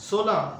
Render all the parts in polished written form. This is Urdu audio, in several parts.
16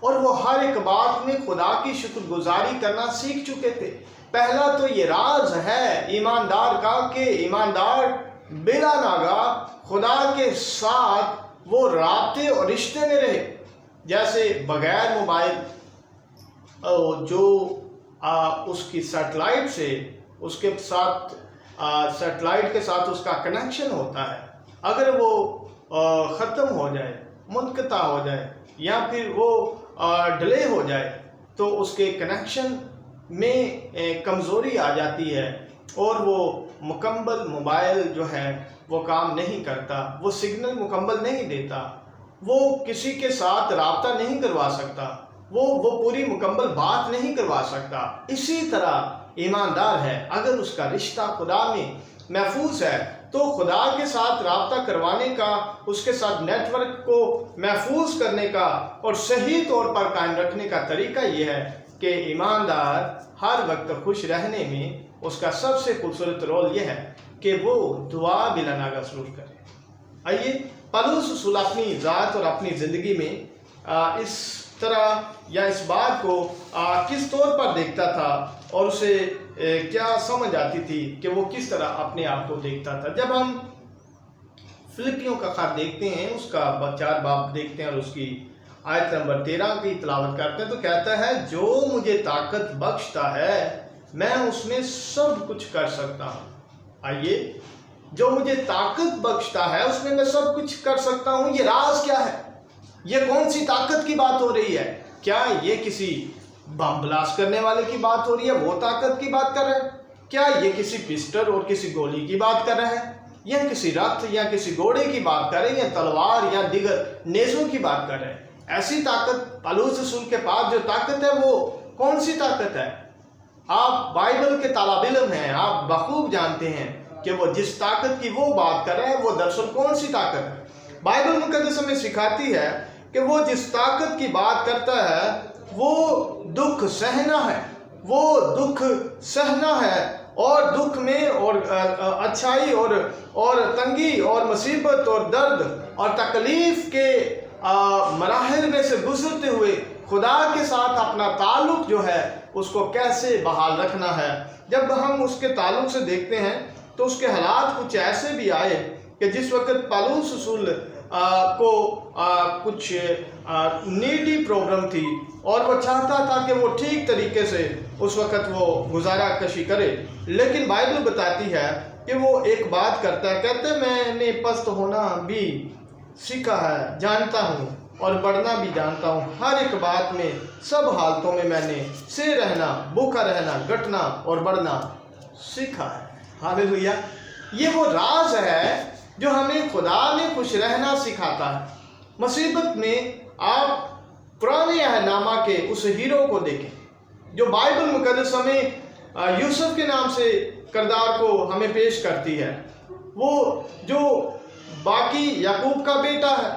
اور وہ ہر ایک بات میں خدا کی شکر گزاری کرنا سیکھ چکے تھے۔ پہلا تو یہ راز ہے ایماندار کا کہ ایماندار بلا ناگا خدا کے ساتھ وہ رابطے اور رشتے میں رہے۔ جیسے بغیر موبائل جو اس کی سیٹلائٹ سے اس کے ساتھ سیٹلائٹ کے ساتھ اس کا کنیکشن ہوتا ہے، اگر وہ ختم ہو جائے، منقطع ہو جائے یا پھر وہ ڈیلے ہو جائے تو اس کے کنیکشن میں کمزوری آ جاتی ہے اور وہ مکمل موبائل جو ہے وہ کام نہیں کرتا، وہ سگنل مکمل نہیں دیتا، وہ کسی کے ساتھ رابطہ نہیں کروا سکتا، وہ پوری مکمل بات نہیں کروا سکتا۔ اسی طرح ایماندار ہے، اگر اس کا رشتہ خدا میں محفوظ ہے تو خدا کے ساتھ رابطہ کروانے کا، اس کے ساتھ نیٹ ورک کو محفوظ کرنے کا اور صحیح طور پر قائم رکھنے کا طریقہ یہ ہے کہ ایماندار ہر وقت خوش رہنے میں اس کا سب سے خوبصورت رول یہ ہے کہ وہ دعا بلا ناگا ضرور کرے۔ آئیے پولس رسول اپنی ذات اور اپنی زندگی میں اس طرح یا اس بات کو کس طور پر دیکھتا تھا اور اسے کیا سمجھ آتی تھی کہ وہ کس طرح اپنے آپ کو دیکھتا تھا۔ جب ہم فلپیوں کا خط دیکھتے ہیں، اس کا 4 باب دیکھتے ہیں اور اس کی آیت نمبر 13 کی تلاوت کرتے ہیں تو کہتا ہے، جو مجھے طاقت بخشتا ہے میں اس میں سب کچھ کر سکتا ہوں۔ آئیے، جو مجھے طاقت بخشتا ہے اس میں سب کچھ کر سکتا ہوں، یہ راز کیا ہے؟ یہ کون سی طاقت کی بات ہو رہی ہے؟ کیا یہ کسی بم بلاسٹ کرنے والے کی بات ہو رہی ہے، وہ طاقت کی بات کر رہے ہیں؟ کیا یہ کسی پسٹل اور کسی گولی کی بات کر رہے ہیں، یا کسی رتھ یا کسی گھوڑے کی بات کر رہے ہیں، یا تلوار یا دیگر نیزوں کی بات کر رہے ہیں؟ ایسی طاقت پولس رسول کے پاس جو طاقت ہے وہ کون سی طاقت ہے؟ آپ بائبل کے طالب علم ہیں، آپ بخوب جانتے ہیں کہ وہ جس طاقت کی وہ بات کر رہے ہیں وہ دراصل کون سی طاقت ہے۔ بائبل مقدس ہمیں سکھاتی ہے کہ وہ جس طاقت کی بات کرتا ہے وہ دکھ سہنا ہے، وہ دکھ سہنا ہے، اور دکھ میں اور اچھائی اور تنگی اور مصیبت اور درد اور تکلیف کے مراحل میں سے گزرتے ہوئے خدا کے ساتھ اپنا تعلق جو ہے اس کو کیسے بحال رکھنا ہے۔ جب ہم اس کے تعلق سے دیکھتے ہیں تو اس کے حالات کچھ ایسے بھی آئے کہ جس وقت پولس رسول کو کچھ نیڈی پرابلم تھی اور وہ چاہتا تھا کہ وہ ٹھیک طریقے سے اس وقت وہ گزارا کشی کرے، لیکن بائبل بتاتی ہے کہ وہ ایک بات کرتا ہے، کہتے ہیں میں نے پست ہونا بھی سیکھا ہے، جانتا ہوں اور بڑھنا بھی جانتا ہوں، ہر ایک بات میں سب حالتوں میں میں نے سے رہنا، بھوکا رہنا، گھٹنا اور بڑھنا سیکھا ہے۔ ہاللیلویا! یہ وہ راز ہے جو ہمیں خدا میں خوش رہنا سکھاتا ہے۔ مصیبت میں آپ پرانے عہد نامہ کے اس ہیرو کو دیکھیں جو بائبل مقدس ہمیں یوسف کے نام سے کردار کو ہمیں پیش کرتی ہے، وہ جو باقی یعقوب کا بیٹا ہے،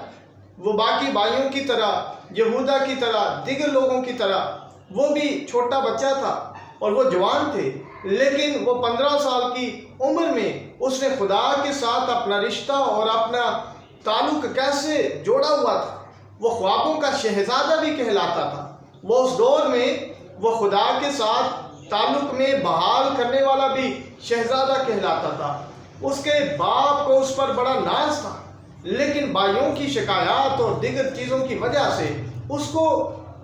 وہ باقی بھائیوں کی طرح، یہودا کی طرح، دیگر لوگوں کی طرح وہ بھی چھوٹا بچہ تھا اور وہ جوان تھے، لیکن وہ 15 سال کی عمر میں اس نے خدا کے ساتھ اپنا رشتہ اور اپنا تعلق کیسے جوڑا ہوا تھا۔ وہ خوابوں کا شہزادہ بھی کہلاتا تھا۔ وہ اس دور میں وہ خدا کے ساتھ تعلق میں بحال کرنے والا بھی شہزادہ کہلاتا تھا۔ اس کے باپ کو اس پر بڑا ناز تھا، لیکن بھائیوں کی شکایات اور دیگر چیزوں کی وجہ سے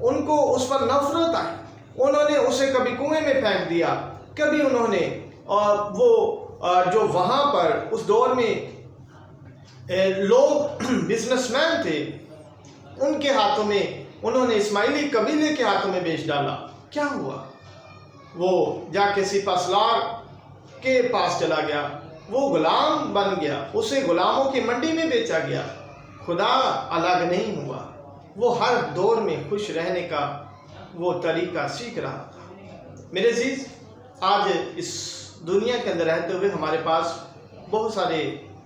ان کو اس پر نفرت آئی۔ انہوں نے اسے کبھی کنویں میں پھینک دیا، کبھی انہوں نے وہ جو وہاں پر اس دور میں لوگ بزنس مین تھے ان کے ہاتھوں میں انہوں نے اسماعیلی قبیلے کے ہاتھوں میں بیچ ڈالا۔ کیا ہوا؟ وہ جا کے سپاسلار کے پاس چلا گیا، وہ غلام بن گیا، اسے غلاموں کی منڈی میں بیچا گیا۔ خدا الگ نہیں ہوا، وہ ہر دور میں خوش رہنے کا وہ طریقہ سیکھ رہا تھا۔ میرے عزیز، آج اس دنیا کے اندر رہتے ہوئے ہمارے پاس بہت سارے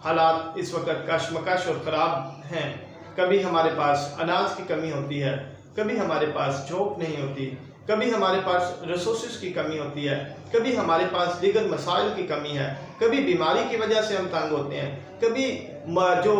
حالات اس وقت کشمکش اور خراب ہیں۔ کبھی ہمارے پاس اناج کی کمی ہوتی ہے، کبھی ہمارے پاس جاب نہیں ہوتی، کبھی ہمارے پاس ریسورسز کی کمی ہوتی ہے، کبھی ہمارے پاس دیگر مسائل کی کمی ہے، کبھی بیماری کی وجہ سے ہم تنگ ہوتے ہیں، کبھی جو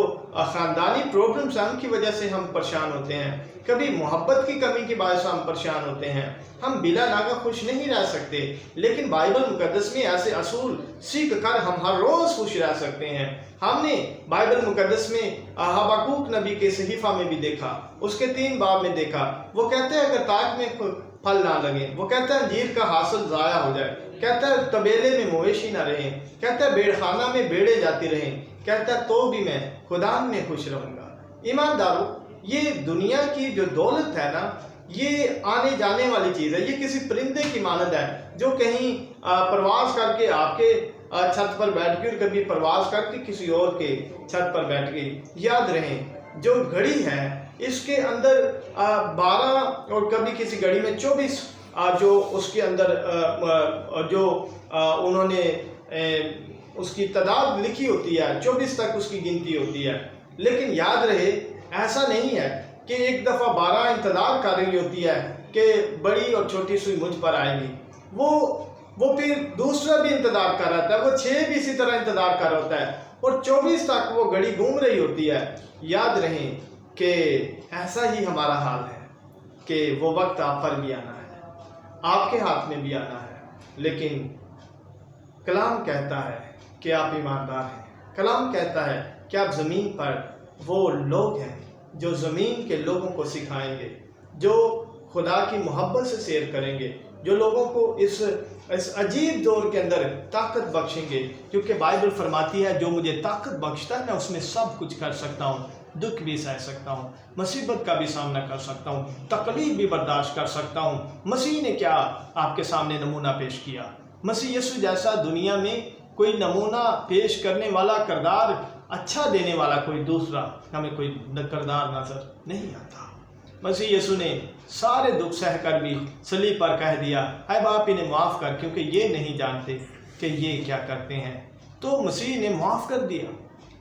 خاندانی پرابلمز ہیں ان کی وجہ سے ہم پریشان ہوتے ہیں، کبھی محبت کی کمی کے باعث ہم پریشان ہوتے ہیں، ہم بلا ناگہ خوش نہیں رہ سکتے، لیکن بائبل مقدس میں ایسے اصول سیکھ کر ہم ہر روز خوش رہ سکتے ہیں۔ ہم نے بائبل مقدس میں حبقوق نبی کے صحیفہ میں بھی دیکھا، اس کے 3 باب میں دیکھا، وہ کہتے ہیں اگر تاک میں پھل نہ لگیں، وہ کہتا ہے انجیر کا حاصل ضائع ہو جائے، کہتا ہے طبیلے میں مویشی نہ رہیں، کہتا ہے بیڑ خانہ میں بیڑے جاتی رہیں، کہتا ہے تو بھی میں خدا میں خوش رہوں گا۔ ایماندارو، یہ دنیا کی جو دولت ہے نا، یہ آنے جانے والی چیز ہے، یہ کسی پرندے کی مانند ہے جو کہیں پرواز کر کے آپ کے چھت پر بیٹھ گئی اور کبھی پرواز کر کے کسی اور کے چھت پر بیٹھ گئی۔ یاد رہیں، جو گھڑی ہے اس کے اندر 12 اور کبھی کسی گھڑی میں 24 جو اس کے اندر جو انہوں نے اس کی تعداد لکھی ہوتی ہے، 24 تک اس کی گنتی ہوتی ہے، لیکن یاد رہے ایسا نہیں ہے کہ ایک دفعہ 12 انتظار کر رہی ہوتی ہے کہ بڑی اور چھوٹی سوئی مجھ پر آئے گی، وہ پھر دوسرا بھی انتظار کر رہا ہے، وہ 6 بھی اسی طرح انتظار کر رہا ہوتا ہے اور 24 تک وہ گھڑی گھوم رہی ہوتی ہے۔ یاد رہیں کہ ایسا ہی ہمارا حال ہے کہ وہ وقت آپ پر بھی آنا ہے، آپ کے ہاتھ میں بھی آنا ہے، لیکن کلام کہتا ہے کہ آپ ایماندار ہیں، کلام کہتا ہے کہ آپ زمین پر وہ لوگ ہیں جو زمین کے لوگوں کو سکھائیں گے، جو خدا کی محبت سے سیر کریں گے، جو لوگوں کو اس عجیب دور کے اندر طاقت بخشیں گے، کیونکہ بائبل فرماتی ہے جو مجھے طاقت بخشتا ہے میں اس میں سب کچھ کر سکتا ہوں، دکھ بھی سہ سکتا ہوں، مصیبت کا بھی سامنا کر سکتا ہوں، تکلیف بھی برداشت کر سکتا ہوں۔ مسیح نے کیا آپ کے سامنے نمونہ پیش کیا؟ مسیح یسوع جیسا دنیا میں کوئی نمونہ پیش کرنے والا، کردار اچھا دینے والا کوئی دوسرا ہمیں کوئی کردار نظر نہیں آتا۔ مسیح یسوع نے سارے دکھ سہ کر بھی صلیب پر کہہ دیا، اے باپ انہیں معاف کر کیونکہ یہ نہیں جانتے کہ یہ کیا کرتے ہیں۔ تو مسیح نے معاف کر دیا،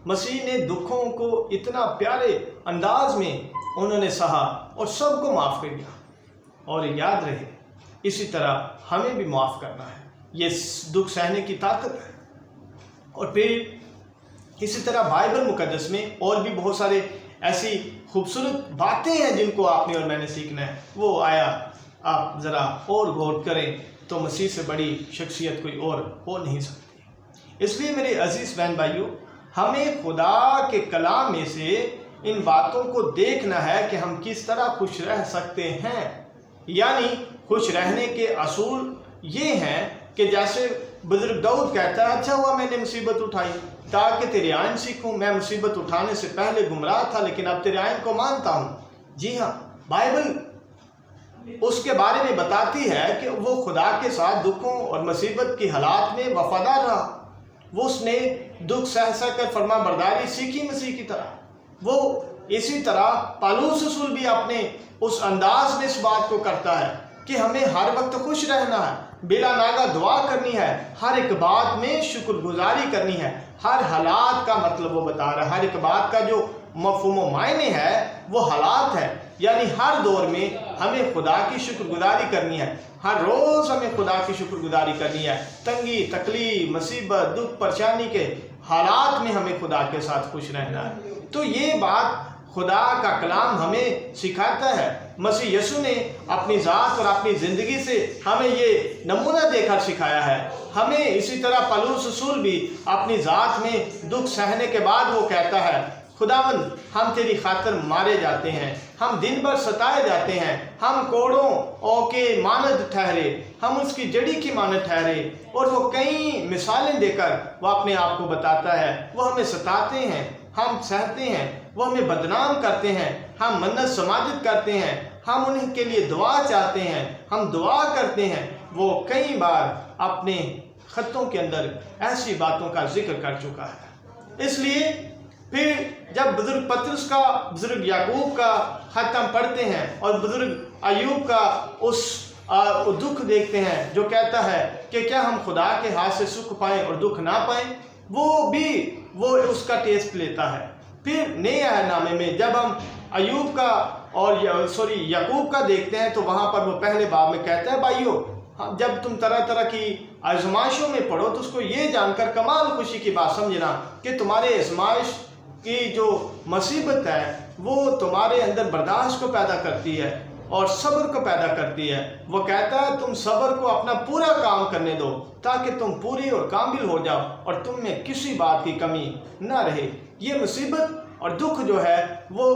مسیح نے دکھوں کو اتنا پیارے انداز میں انہوں نے سہا اور سب کو معاف کر دیا۔ اور یاد رہے اسی طرح ہمیں بھی معاف کرنا ہے، یہ دکھ سہنے کی طاقت ہے۔ اور پھر اسی طرح بائبل مقدس میں اور بھی بہت سارے ایسی خوبصورت باتیں ہیں جن کو آپ نے اور میں نے سیکھنا ہے، وہ آیا آپ ذرا اور غور کریں تو مسیح سے بڑی شخصیت کوئی اور ہو نہیں سکتی۔ اس لیے میرے عزیز بہن بھائیوں، ہمیں خدا کے کلام میں سے ان باتوں کو دیکھنا ہے کہ ہم کس طرح خوش رہ سکتے ہیں۔ یعنی خوش رہنے کے اصول یہ ہیں کہ جیسے بزرگ داؤد کہتا ہے، اچھا ہوا میں نے مصیبت اٹھائی تاکہ تیرے آئین سیکھوں، میں مصیبت اٹھانے سے پہلے گمراہ تھا لیکن اب تیرے آئین کو مانتا ہوں۔ جی ہاں، بائبل اس کے بارے میں بتاتی ہے کہ وہ خدا کے ساتھ دکھوں اور مصیبت کی حالات میں وفادار رہا، وہ اس نے دکھ سہ سہ کر فرما برداری سیکھی مسیح کی طرح۔ وہ اسی طرح پالوس رسول بھی اپنے اس انداز میں اس بات کو کرتا ہے کہ ہمیں ہر وقت خوش رہنا ہے، بلا ناگہ دعا کرنی ہے، ہر ایک بات میں شکر گزاری کرنی ہے۔ ہر حالات کا مطلب وہ بتا رہا ہے، ہر ایک بات کا جو مفہوم و معنی ہے وہ حالات ہے، یعنی ہر دور میں ہمیں خدا کی شکر گزاری کرنی ہے، ہر روز ہمیں خدا کی شکر گزاری کرنی ہے۔ تنگی، تکلیف، مصیبت، دکھ، پریشانی کے حالات میں ہمیں خدا کے ساتھ خوش رہنا ہے۔ تو یہ بات خدا کا کلام ہمیں سکھاتا ہے۔ مسیح یسوع نے اپنی ذات اور اپنی زندگی سے ہمیں یہ نمونہ دے کر سکھایا ہے۔ ہمیں اسی طرح پالوس رسول بھی اپنی ذات میں دکھ سہنے کے بعد وہ کہتا ہے، خداوند ہم تیری خاطر مارے جاتے ہیں، ہم دن بھر ستائے جاتے ہیں، ہم کوڑوں کے مانند ٹھہرے، ہم اس کی جڑی کی مانند ٹھہرے۔ اور وہ کئی مثالیں دے کر وہ اپنے آپ کو بتاتا ہے، وہ ہمیں ستاتے ہیں، ہم سہتے ہیں، وہ ہمیں بدنام کرتے ہیں، ہم منت سماجت کرتے ہیں، ہم انہیں کے لیے دعا چاہتے ہیں، ہم دعا کرتے ہیں۔ وہ کئی بار اپنے خطوں کے اندر ایسی باتوں کا ذکر کر چکا ہے۔ اس لیے پھر جب بزرگ پطرس کا، بزرگ یعقوب کا خط ہم پڑھتے ہیں اور بزرگ ایوب کا اس دکھ دیکھتے ہیں جو کہتا ہے کہ کیا ہم خدا کے ہاتھ سے سکھ پائیں اور دکھ نہ پائیں، وہ اس کا ٹیسٹ لیتا ہے۔ پھر نئے عہد نامے میں جب ہم ایوب کا اور یعقوب کا دیکھتے ہیں تو وہاں پر وہ پہلے باب میں کہتا ہے، بھائیو جب تم طرح طرح کی آزمائشوں میں پڑھو تو اس کو یہ جان کر کمال خوشی کی بات سمجھنا کہ تمہارے آزمائش کی جو مصیبت ہے وہ تمہارے اندر برداشت کو پیدا کرتی ہے اور صبر کو پیدا کرتی ہے۔ وہ کہتا ہے تم صبر کو اپنا پورا کام کرنے دو تاکہ تم پوری اور کامل ہو جاؤ اور تم میں کسی بات کی کمی نہ رہے۔ یہ مصیبت اور دکھ جو ہے وہ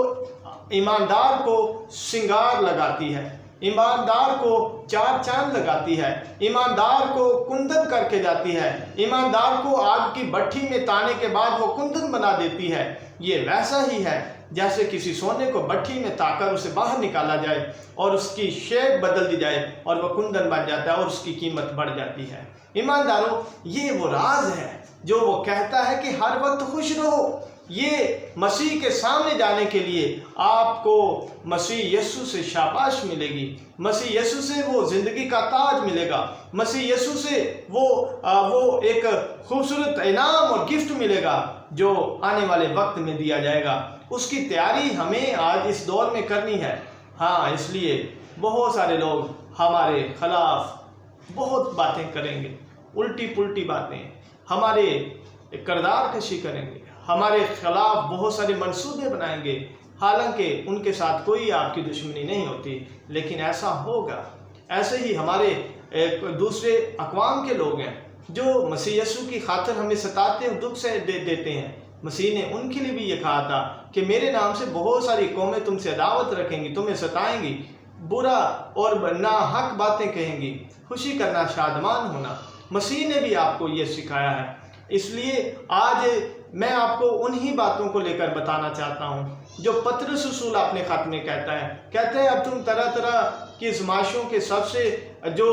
ایماندار کو سنگار لگاتی ہے، ایماندار کو چار چاند لگاتی ہے، ایماندار کو کندن کر کے جاتی ہے، ایماندار کو آگ کی بھٹی میں تانے کے بعد وہ کندن بنا دیتی ہے۔ یہ ویسا ہی ہے جیسے کسی سونے کو بھٹی میں تا کر اسے باہر نکالا جائے اور اس کی شیپ بدل دی جائے اور وہ کندن بن جاتا ہے اور اس کی قیمت بڑھ جاتی ہے۔ ایمانداروں، یہ وہ راز ہے جو وہ کہتا ہے کہ ہر وقت خوش رہو۔ یہ مسیح کے سامنے جانے کے لیے آپ کو مسیح یسوع سے شاباش ملے گی، مسیح یسوع سے وہ زندگی کا تاج ملے گا، مسیح یسوع سے وہ ایک خوبصورت انعام اور گفٹ ملے گا جو آنے والے وقت میں دیا جائے گا۔ اس کی تیاری ہمیں آج اس دور میں کرنی ہے۔ ہاں، اس لیے بہت سارے لوگ ہمارے خلاف بہت باتیں کریں گے، الٹی پلٹی باتیں، ہمارے کردار کشی کریں گے، ہمارے خلاف بہت سارے منصوبے بنائیں گے، حالانکہ ان کے ساتھ کوئی آپ کی دشمنی نہیں ہوتی، لیکن ایسا ہوگا۔ ایسے ہی ہمارے دوسرے اقوام کے لوگ ہیں جو مسیح یسوع کی خاطر ہمیں ستاتے ہیں، دکھ سے دیتے ہیں۔ مسیح نے ان کے لیے بھی یہ کہا تھا کہ میرے نام سے بہت ساری قومیں تم سے عداوت رکھیں گی، تمہیں ستائیں گی، برا اور ناحق باتیں کہیں گی، خوشی کرنا، شادمان ہونا۔ مسیح نے بھی آپ کو یہ سکھایا ہے۔ اس لیے آج میں آپ کو انہی باتوں کو لے کر بتانا چاہتا ہوں جو پطرس رسول اپنے خط میں کہتا ہے اب تم طرح طرح کی آزمائشوں کے سب سے جو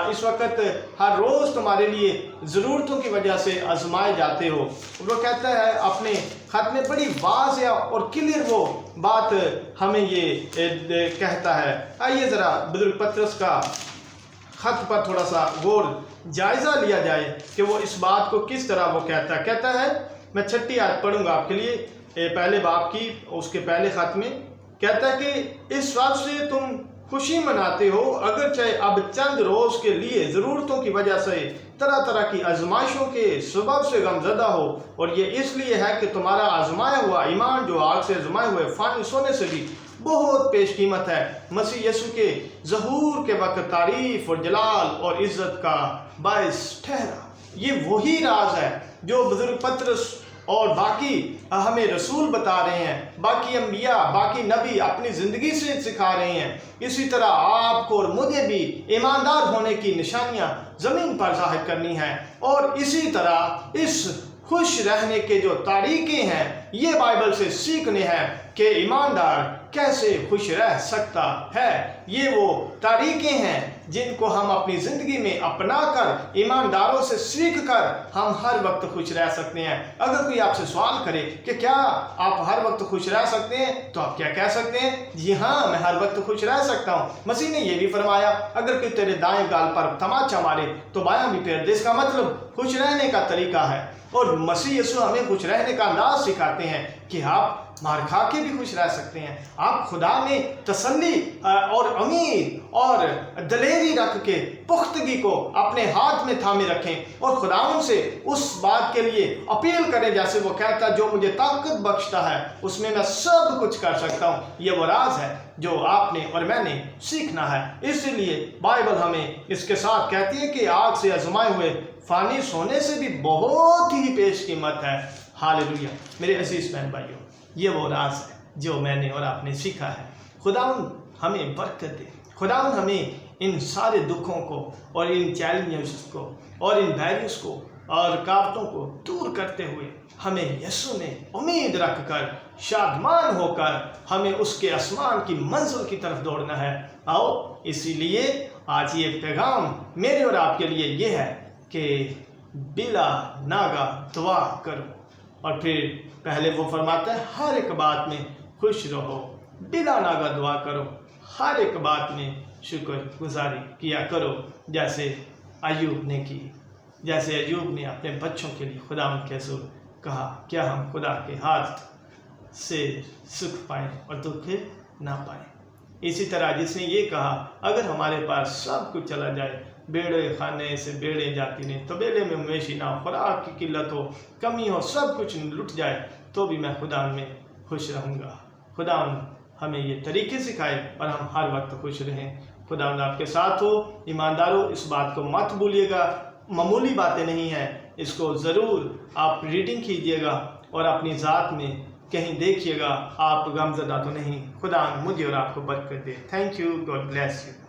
اس وقت ہر روز تمہارے لیے ضرورتوں کی وجہ سے آزمائے جاتے ہو۔ وہ کہتا ہے اپنے خط میں بڑی واضح اور کلیئر وہ بات ہمیں یہ کہتا ہے۔ آئیے ذرا بزرگ پطرس کا خط پر تھوڑا سا غور جائزہ لیا جائے کہ وہ اس بات کو کس طرح وہ کہتا ہے۔ میں 6 آیت پڑھوں گا آپ کے لیے، پہلے باب کی، اس کے پہلے خط میں کہتا ہے کہ اس بات سے تم خوشی مناتے ہو اگرچہ اب چند روز کے لیے ضرورتوں کی وجہ سے طرح طرح کی آزمائشوں کے سبب سے غم زدہ ہو، اور یہ اس لیے ہے کہ تمہارا آزمایا ہوا ایمان جو آگ سے آزمائے ہوئے فانی سونے سے بھی بہت پیش قیمت ہے، مسیح یسوع کے ظہور کے وقت تعریف اور جلال اور عزت کا باعث ٹھہرا۔ یہ وہی راز ہے جو بزرگ پطرس اور باقی ہمیں رسول بتا رہے ہیں، باقی انبیاء، باقی نبی اپنی زندگی سے سکھا رہے ہیں۔ اسی طرح آپ کو اور مجھے بھی ایماندار ہونے کی نشانیاں زمین پر ظاہر کرنی ہیں، اور اسی طرح اس خوش رہنے کے جو طریقے ہیں یہ بائبل سے سیکھنے ہیں کہ ایماندار کیسے خوش رہ سکتا ہے۔ یہ وہ طریقے ہیں جن کو ہم اپنی زندگی میں اپنا کر ایمانداروں سے سیکھ کر ہم ہر وقت خوش رہ سکتے ہیں۔ اگر کوئی آپ سے سوال کرے کہ کیا آپ ہر وقت خوش رہ سکتے ہیں تو آپ کیا کہہ سکتے ہیں؟ جی ہاں، میں ہر وقت خوش رہ سکتا ہوں۔ مسیح نے یہ بھی فرمایا اگر کوئی تیرے دائیں گال پر تماچا مارے تو بایاں بھی پھیر دے۔ اس کا مطلب خوش رہنے کا طریقہ ہے، اور مسیح یسوع ہمیں خوش رہنے کا انداز سکھاتے ہیں کہ آپ مار کھا کے بھی خوش رہ سکتے ہیں، آپ خدا میں تسلی اور امید اور دلیری رکھ کے پختگی کو اپنے ہاتھ میں تھامے رکھیں اور خداوند سے اس بات کے لیے اپیل کریں جیسے وہ کہتا جو مجھے طاقت بخشتا ہے اس میں میں سب کچھ کر سکتا ہوں۔ یہ وہ راز ہے جو آپ نے اور میں نے سیکھنا ہے۔ اسی لیے بائبل ہمیں اس کے ساتھ کہتی ہے کہ آگ سے آزمائے ہوئے فانی سونے سے بھی بہت ہی پیش قیمت ہے۔ ہاللویا میرے عزیز بہن بھائیوں، یہ وہ راز ہے جو میں نے اور آپ نے سیکھا ہے۔ خداوند ہمیں برکت دے، خداوند ہمیں ان سارے دکھوں کو اور ان چیلنجز کو اور ان بیریئرز کو اور رکاوٹوں کو دور کرتے ہوئے ہمیں یسوع میں امید رکھ کر شادمان ہو کر ہمیں اس کے آسمان کی منزل کی طرف دوڑنا ہے۔ آؤ اسی لیے آج یہ پیغام میرے اور آپ کے لیے یہ ہے کہ بلا ناگا دعا کرو، اور پھر پہلے وہ فرماتا ہے ہر ایک بات میں خوش رہو، بلا ناگا دعا کرو، ہر ایک بات میں شکر گزاری کیا کرو، جیسے ایوب نے کی، جیسے ایوب نے اپنے بچوں کے لیے خداوند کے حضور کہا کیا ہم خدا کے ہاتھ سے سکھ پائیں اور دکھ نہ پائیں۔ اسی طرح جس نے یہ کہا اگر ہمارے پاس سب کچھ چلا جائے، بیڑے خانے سے بیڑے جاتی نہیں، تو بیڑے میں مویشی نہ، خوراک کی قلت ہو، کمی ہو، سب کچھ لٹ جائے، تو بھی میں خدا میں خوش رہوں گا۔ خدا ہمیں یہ طریقے سکھائے اور ہم ہر وقت خوش رہیں۔ خدا آپ کے ساتھ ہو۔ ایمانداروں، اس بات کو مت بھولیے گا، معمولی باتیں نہیں ہیں، اس کو ضرور آپ ریڈنگ کیجیے گا اور اپنی ذات میں کہیں دیکھیے گا آپ غمزدہ تو نہیں۔ خدا مجھے اور آپ کو برکت دے۔ Thank you, god bless you.